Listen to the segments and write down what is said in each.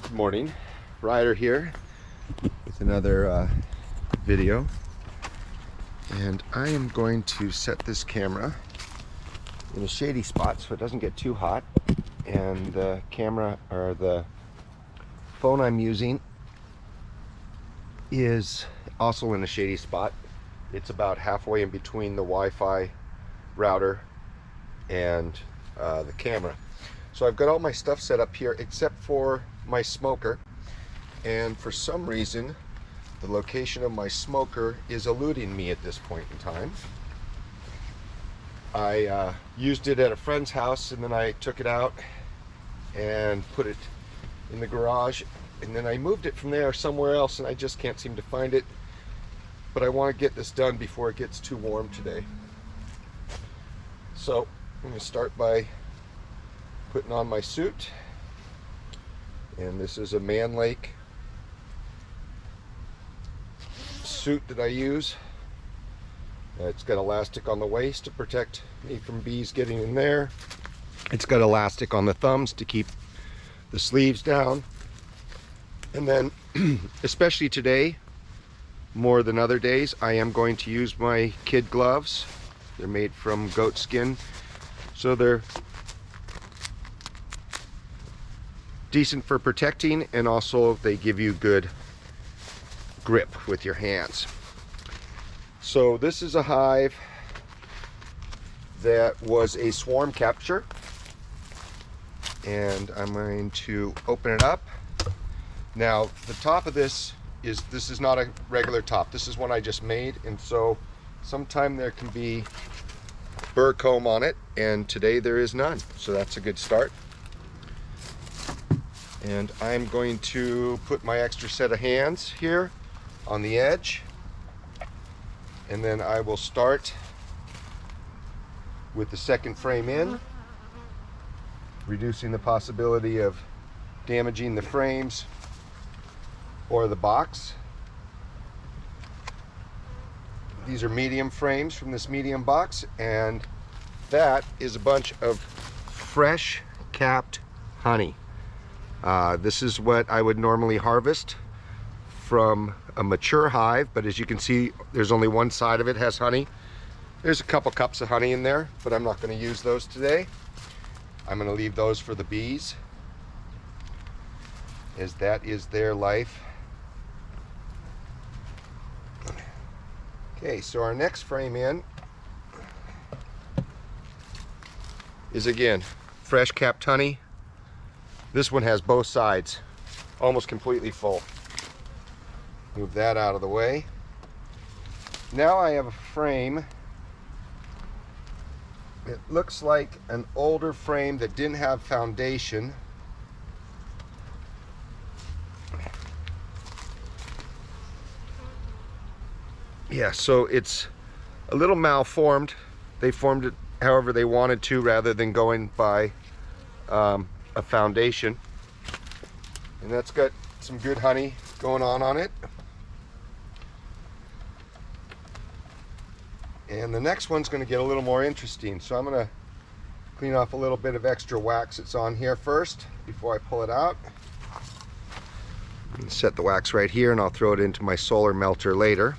Good morning, Ryder here with another video, and I am going to set this camera in a shady spot so it doesn't get too hot, and the camera or the phone I'm using is also in a shady spot. It's about halfway in between the Wi-Fi router and the camera. So I've got all my stuff set up here except for my smoker, and for some reason the location of my smoker is eluding me at this point in time. I used it at a friend's house, and then I took it out and put it in the garage, and then I moved it from there somewhere else, and I just can't seem to find it. But I want to get this done before it gets too warm today. So I'm going to start by putting on my suit, and this is a Man Lake suit that I use. It's got elastic on the waist to protect me from bees getting in there. It's got elastic on the thumbs to keep the sleeves down, and then especially today, more than other days, I am going to use my kid gloves. They're made from goat skin, so they're decent for protecting, and also they give you good grip with your hands. So this is a hive that was a swarm capture, and I'm going to open it up. Now the top of this is not a regular top. This is one I just made, and so sometime there can be burr comb on it, and today there is none, so that's a good start. And I'm going to put my extra set of hands here on the edge, and then I will start with the second frame in, reducing the possibility of damaging the frames or the box. These are medium frames from this medium box, and that is a bunch of fresh capped honey. This is what I would normally harvest from a mature hive, but as you can see, there's only one side of it has honey. There's a couple cups of honey in there, but I'm not going to use those today. I'm going to leave those for the bees, as that is their life. Okay, so our next frame in is again fresh capped honey. This one has both sides almost completely full. Move that out of the way. Now I have a frame. It looks like an older frame that didn't have foundation. Yeah, so it's a little malformed. They formed it however they wanted to, rather than going by a foundation, and that's got some good honey going on it. And the next one's going to get a little more interesting, so I'm going to clean off a little bit of extra wax that's on here first before I pull it out. Set the wax right here, and I'll throw it into my solar melter later.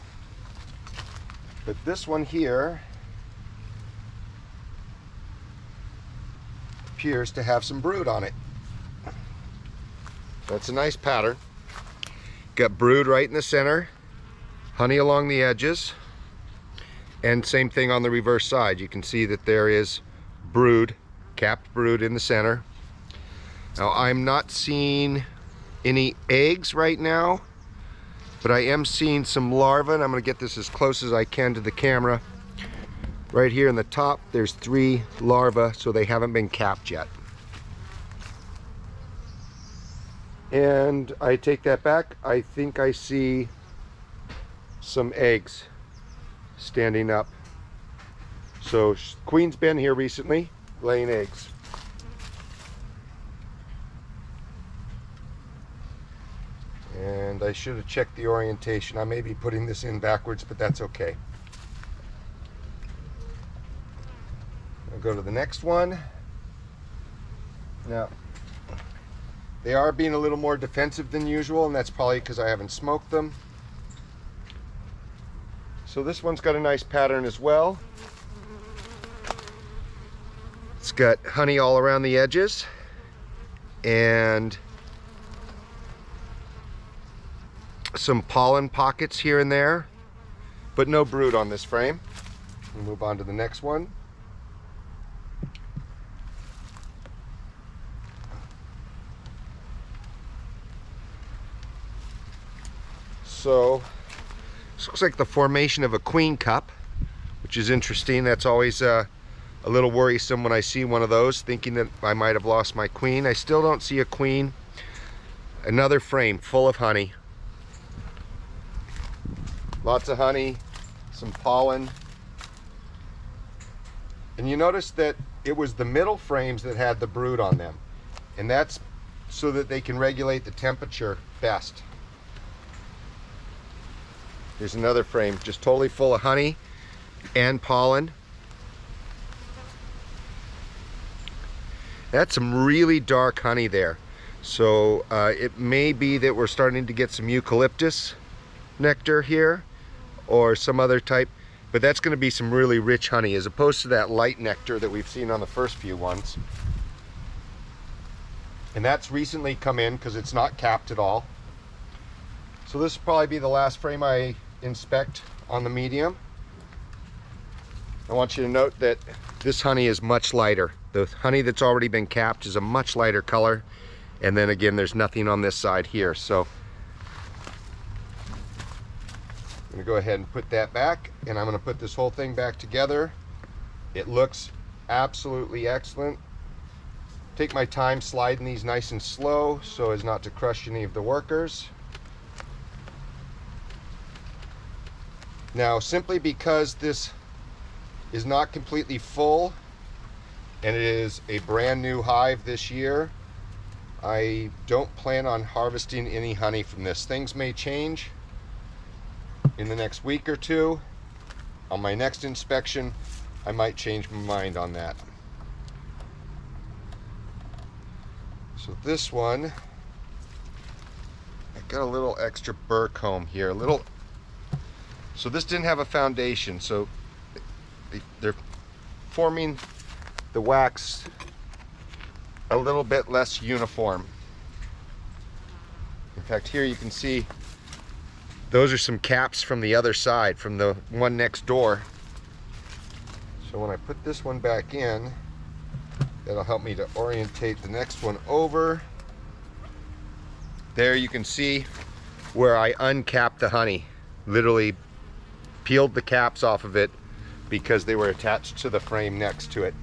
But this one here appears to have some brood on it. That's a nice pattern. Got brood right in the center, honey along the edges, and same thing on the reverse side. You can see that there is brood, capped brood in the center. Now I'm not seeing any eggs right now, but I am seeing some larvae, and I'm going to get this as close as I can to the camera. Right here in the top, there's 3 larvae, so they haven't been capped yet. And I take that back. I think I see some eggs standing up. So queen's been here recently, laying eggs. And I should have checked the orientation. I may be putting this in backwards, but that's okay. I'll go to the next one. Now, They are being a little more defensive than usual, and that's probably because I haven't smoked them. So this one's got a nice pattern as well. It's got honey all around the edges, and some pollen pockets here and there, but no brood on this frame. We'll move on to the next one. So this looks like the formation of a queen cup, which is interesting. That's always a little worrisome when I see one of those, thinking that I might have lost my queen. I still don't see a queen. Another frame full of honey. Lots of honey, some pollen. And you notice that it was the middle frames that had the brood on them. And that's so that they can regulate the temperature best. Here's another frame just totally full of honey and pollen. That's some really dark honey there. So it may be that we're starting to get some eucalyptus nectar here or some other type, but that's going to be some really rich honey as opposed to that light nectar that we've seen on the first few ones. And that's recently come in because it's not capped at all. So this will probably be the last frame I inspect on the medium. I want you to note that this honey is much lighter. The honey that's already been capped is a much lighter color. And then again, there's nothing on this side here. So I'm gonna go ahead and put that back, and I'm gonna put this whole thing back together. It looks absolutely excellent. Take my time sliding these nice and slow so as not to crush any of the workers. Now, simply because this is not completely full and it is a brand new hive this year, I don't plan on harvesting any honey from this. Things may change in the next week or two. On my next inspection, I might change my mind on that. So this one, I got a little extra burr comb here, so this didn't have a foundation, so they're forming the wax a little bit less uniform. In fact, here you can see those are some caps from the other side, from the one next door. So when I put this one back in, that'll help me to orientate the next one over. There you can see where I uncapped the honey. Literally peeled the caps off of it because they were attached to the frame next to it.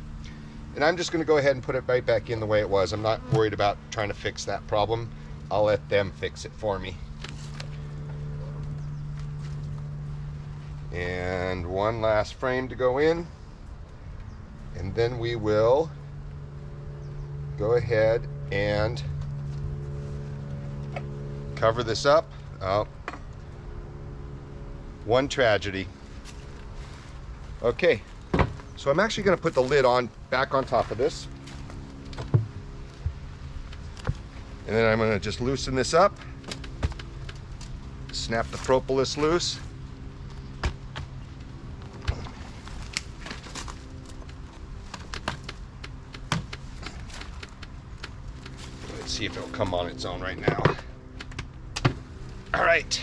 And I'm just going to go ahead and put it right back in the way it was. I'm not worried about trying to fix that problem. I'll let them fix it for me. And one last frame to go in, and then we will go ahead and cover this up. Oh, one tragedy. Okay, so I'm actually going to put the lid back on top of this, and then I'm going to just loosen this up, snap the propolis loose. Let's see if it'll come on its own right now. All right.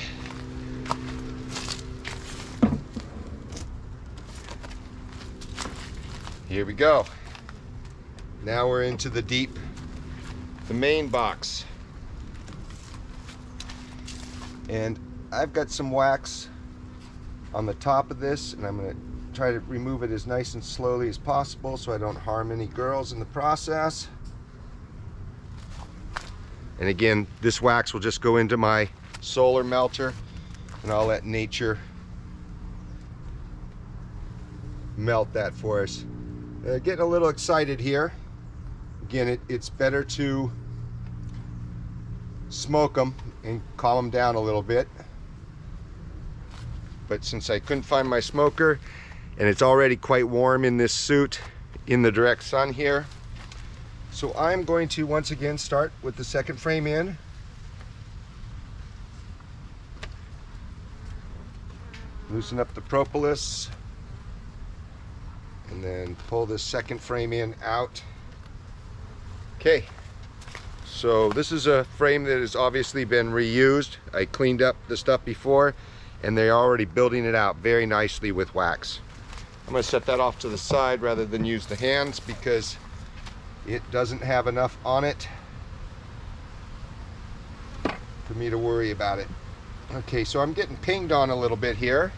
Here we go. Now we're into the main box. And I've got some wax on the top of this, and I'm going to try to remove it as nice and slowly as possible so I don't harm any girls in the process. And again, this wax will just go into my solar melter, and I'll let nature melt that for us. Getting a little excited here. Again, it's better to smoke them and calm them down a little bit. But since I couldn't find my smoker, and it's already quite warm in this suit in the direct sun here, So I'm going to once again start with the second frame in. Loosen up the propolis and then pull this second frame in out. Okay, so this is a frame that has obviously been reused. I cleaned up the stuff before and they're already building it out very nicely with wax. I'm going to set that off to the side rather than use the hands because it doesn't have enough on it for me to worry about it. Okay, so I'm getting pinged on a little bit here.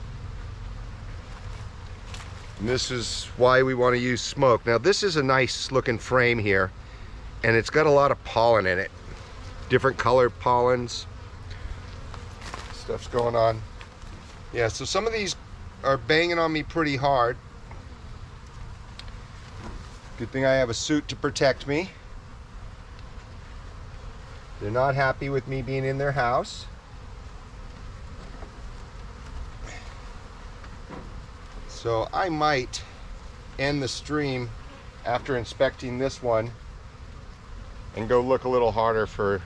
And this is why we want to use smoke. Now this is a nice looking frame here and it's got a lot of pollen in it. Different colored pollens. Stuff's going on. Yeah, so some of these are banging on me pretty hard. Good thing I have a suit to protect me. They're not happy with me being in their house. So I might end the stream after inspecting this one and go look a little harder for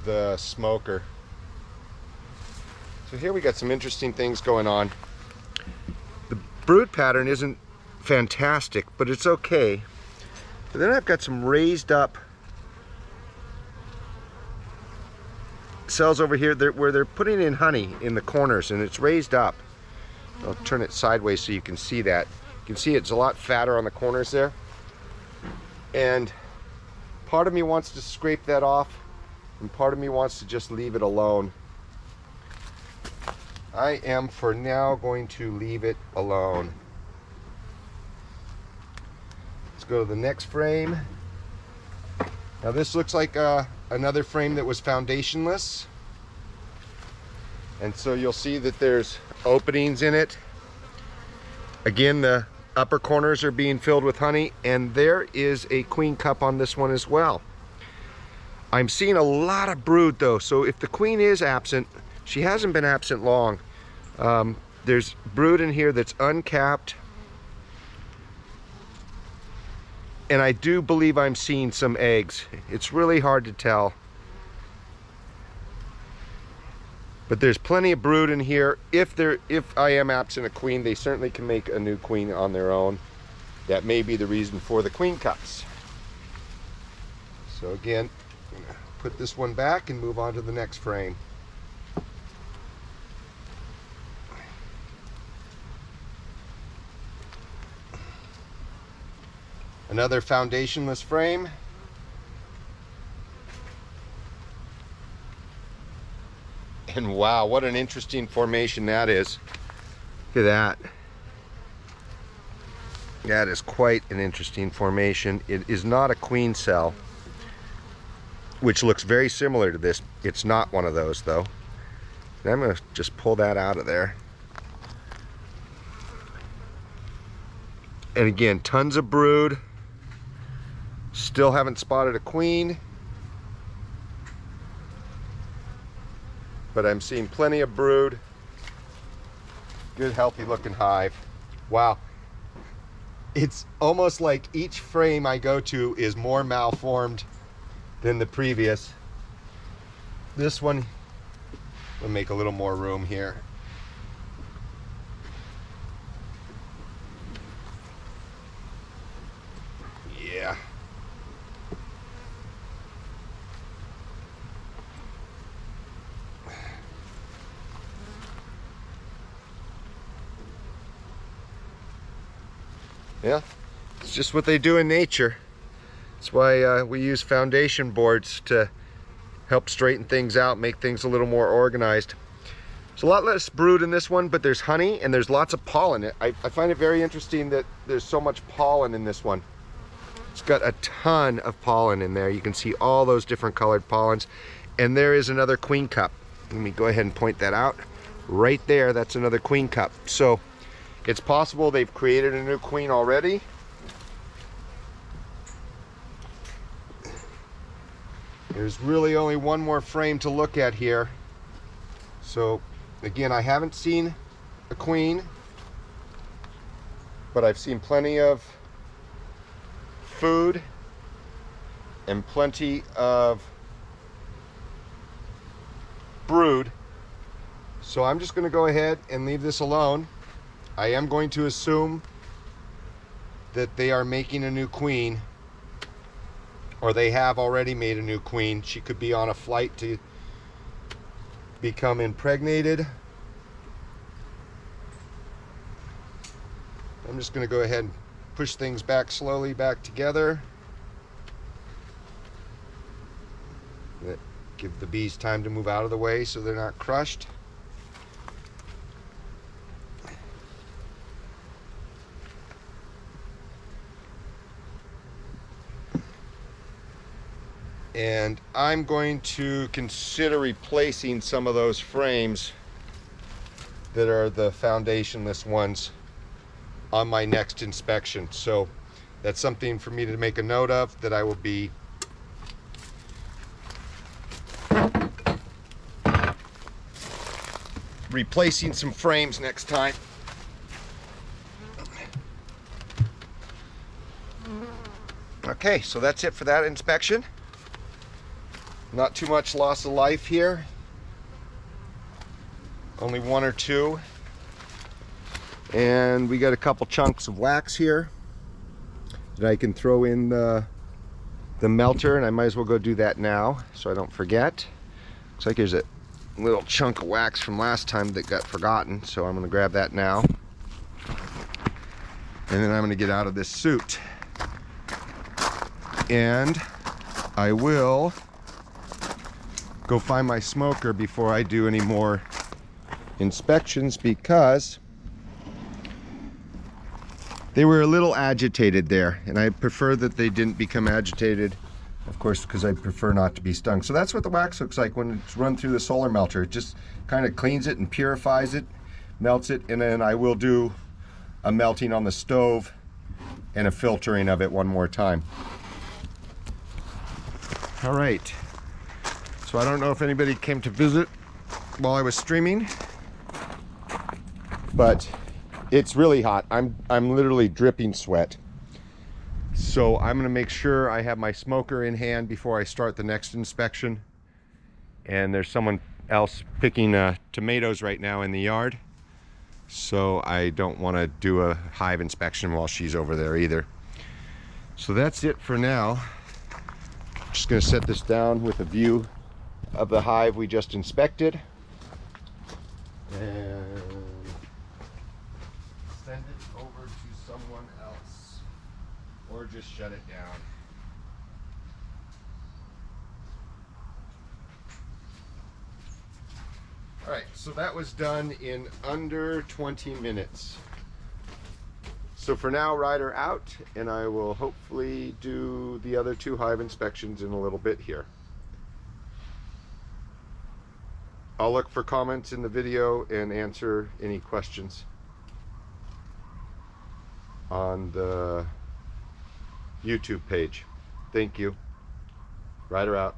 the smoker. So here we got some interesting things going on. The brood pattern isn't fantastic, but it's okay. But then I've got some raised up cells over here where they're putting in honey in the corners and it's raised up. I'll turn it sideways so you can see that. You can see it's a lot fatter on the corners there. And part of me wants to scrape that off and part of me wants to just leave it alone. I am for now going to leave it alone. Let's go to the next frame. Now this looks like another frame that was foundationless. And so you'll see that there's openings in it. Again, the upper corners are being filled with honey and there is a queen cup on this one as well. I'm seeing a lot of brood though, so if the queen is absent, she hasn't been absent long. There's brood in here that's uncapped. And I do believe I'm seeing some eggs. It's really hard to tell. But there's plenty of brood in here. If I am absent a queen, they certainly can make a new queen on their own. That may be the reason for the queen cups. So again, I'm gonna put this one back and move on to the next frame. Another foundationless frame. And wow, what an interesting formation that is. Look at that. That is quite an interesting formation. It is not a queen cell, which looks very similar to this. It's not one of those though. And I'm gonna just pull that out of there. And again, tons of brood. Still haven't spotted a queen, but I'm seeing plenty of brood. Good, healthy looking hive. Wow. It's almost like each frame I go to is more malformed than the previous. This one, we'll make a little more room here. Yeah. Yeah, it's just what they do in nature. That's why we use foundation boards to help straighten things out, make things a little more organized. There's a lot less brood in this one, but there's honey and there's lots of pollen. I find it very interesting that there's so much pollen in this one. It's got a ton of pollen in there. You can see all those different colored pollens. And there is another queen cup. Let me go ahead and point that out. Right there, that's another queen cup. So it's possible they've created a new queen already. There's really only one more frame to look at here. So again, I haven't seen a queen, but I've seen plenty of food and plenty of brood. So I'm just going to go ahead and leave this alone. I am going to assume that they are making a new queen, or they have already made a new queen. She could be on a flight to become impregnated. I'm just going to go ahead and push things back slowly back together. Give the bees time to move out of the way so they're not crushed. And I'm going to consider replacing some of those frames that are the foundationless ones on my next inspection. So that's something for me to make a note of, that I will be replacing some frames next time. Okay, so that's it for that inspection. Not too much loss of life here. Only one or two. And we got a couple chunks of wax here that I can throw in the melter, and I might as well go do that now so I don't forget. Looks like there's a little chunk of wax from last time that got forgotten, so I'm going to grab that now. And then I'm going to get out of this suit. And I will go find my smoker before I do any more inspections, because they were a little agitated there, and I prefer that they didn't become agitated, of course, because I prefer not to be stung. So that's what the wax looks like when it's run through the solar melter. It just kind of cleans it and purifies it, melts it, and then I will do a melting on the stove and a filtering of it one more time. All right, so I don't know if anybody came to visit while I was streaming, but it's really hot. I'm literally dripping sweat. So I'm gonna make sure I have my smoker in hand before I start the next inspection. And there's someone else picking tomatoes right now in the yard, so I don't want to do a hive inspection while she's over there either. So that's it for now. Just gonna set this down with a view of the hive we just inspected, and send it over to someone else, or just shut it down. All right, so that was done in under 20 minutes. So for now, Ryder out, and I will hopefully do the other two hive inspections in a little bit here. I'll look for comments in the video and answer any questions on the YouTube page. Thank you. Ryder out.